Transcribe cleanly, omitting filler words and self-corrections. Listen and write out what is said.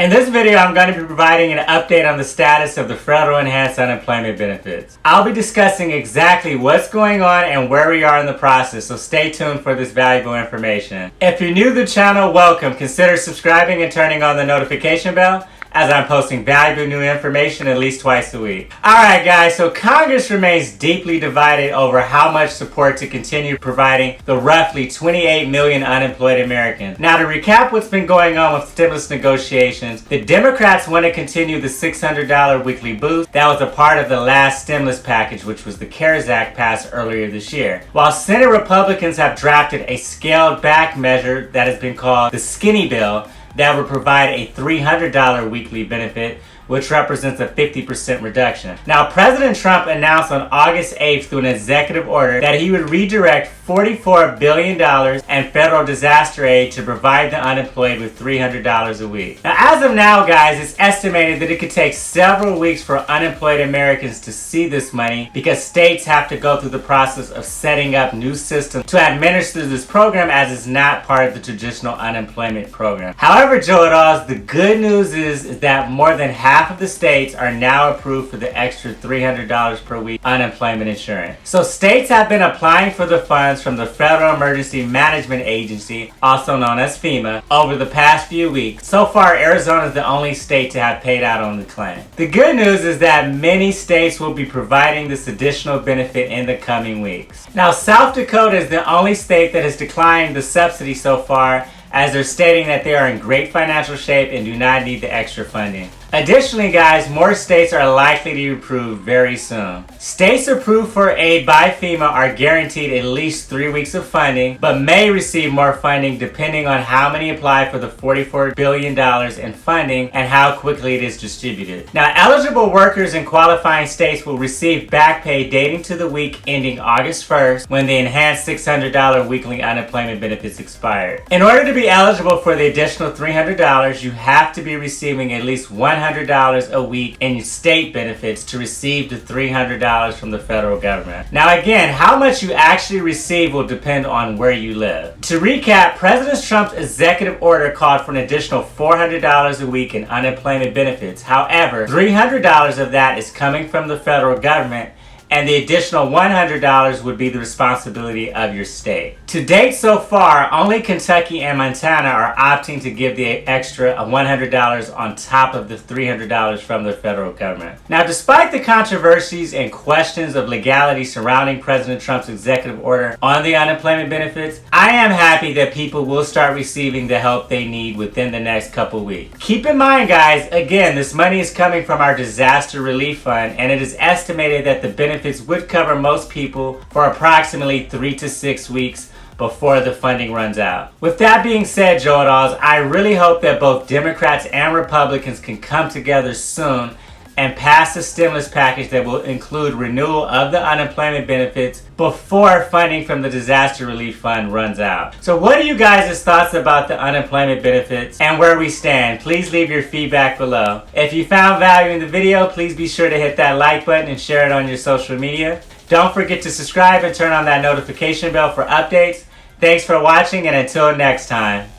In this video, I'm going to be providing an update on the status of the federal enhanced unemployment benefits. I'll be discussing exactly what's going on and where we are in the process, so stay tuned for this valuable information. If you're new to the channel, welcome. Consider subscribing and turning on the notification bell, as I'm posting valuable new information at least twice a week. Alright guys, so Congress remains deeply divided over how much support to continue providing the roughly 28 million unemployed Americans. Now to recap what's been going on with stimulus negotiations, the Democrats want to continue the $600 weekly boost that was a part of the last stimulus package, which was the CARES Act passed earlier this year. While Senate Republicans have drafted a scaled back measure that has been called the skinny bill, that would provide a $300 weekly benefit, which represents a 50% reduction. Now, President Trump announced on August 8th through an executive order that he would redirect $44 billion in federal disaster aid to provide the unemployed with $300 a week. Now, as of now, guys, it's estimated that it could take several weeks for unemployed Americans to see this money because states have to go through the process of setting up new systems to administer this program, as it's not part of the traditional unemployment program. However, Joe et al., the good news is that more than half of the states are now approved for the extra $300 per week unemployment insurance. So states have been applying for the funds from the Federal Emergency Management Agency, also known as FEMA, over the past few weeks. So far, Arizona is the only state to have paid out on the claim. The good news is that many states will be providing this additional benefit in the coming weeks. Now, South Dakota is the only state that has declined the subsidy so far, as they're stating that they are in great financial shape and do not need the extra funding. Additionally, guys, more states are likely to be approved very soon. States approved for aid by FEMA are guaranteed at least 3 weeks of funding, but may receive more funding depending on how many apply for the $44 billion in funding and how quickly it is distributed. Now, eligible workers in qualifying states will receive back pay dating to the week ending August 1st, when the enhanced $600 weekly unemployment benefits expired. In order to be eligible for the additional $300, you have to be receiving at least $100 a week in state benefits to receive the $300 from the federal government. Now again, how much you actually receive will depend on where you live. To recap, President Trump's executive order called for an additional $400 a week in unemployment benefits. However, $300 of that is coming from the federal government, and the additional $100 would be the responsibility of your state. To date so far, only Kentucky and Montana are opting to give the extra $100 on top of the $300 from the federal government. Now, despite the controversies and questions of legality surrounding President Trump's executive order on the unemployment benefits, I am happy that people will start receiving the help they need within the next couple weeks. Keep in mind, guys, again, this money is coming from our disaster relief fund, and it is estimated that the benefits would cover most people for approximately 3 to 6 weeks before the funding runs out. With that being said, Joe et al., I really hope that both Democrats and Republicans can come together soon and pass a stimulus package that will include renewal of the unemployment benefits before funding from the disaster relief fund runs out. So what are you guys' thoughts about the unemployment benefits and where we stand? Please leave your feedback below. If you found value in the video, please be sure to hit that like button and share it on your social media. Don't forget to subscribe and turn on that notification bell for updates. Thanks for watching, and until next time.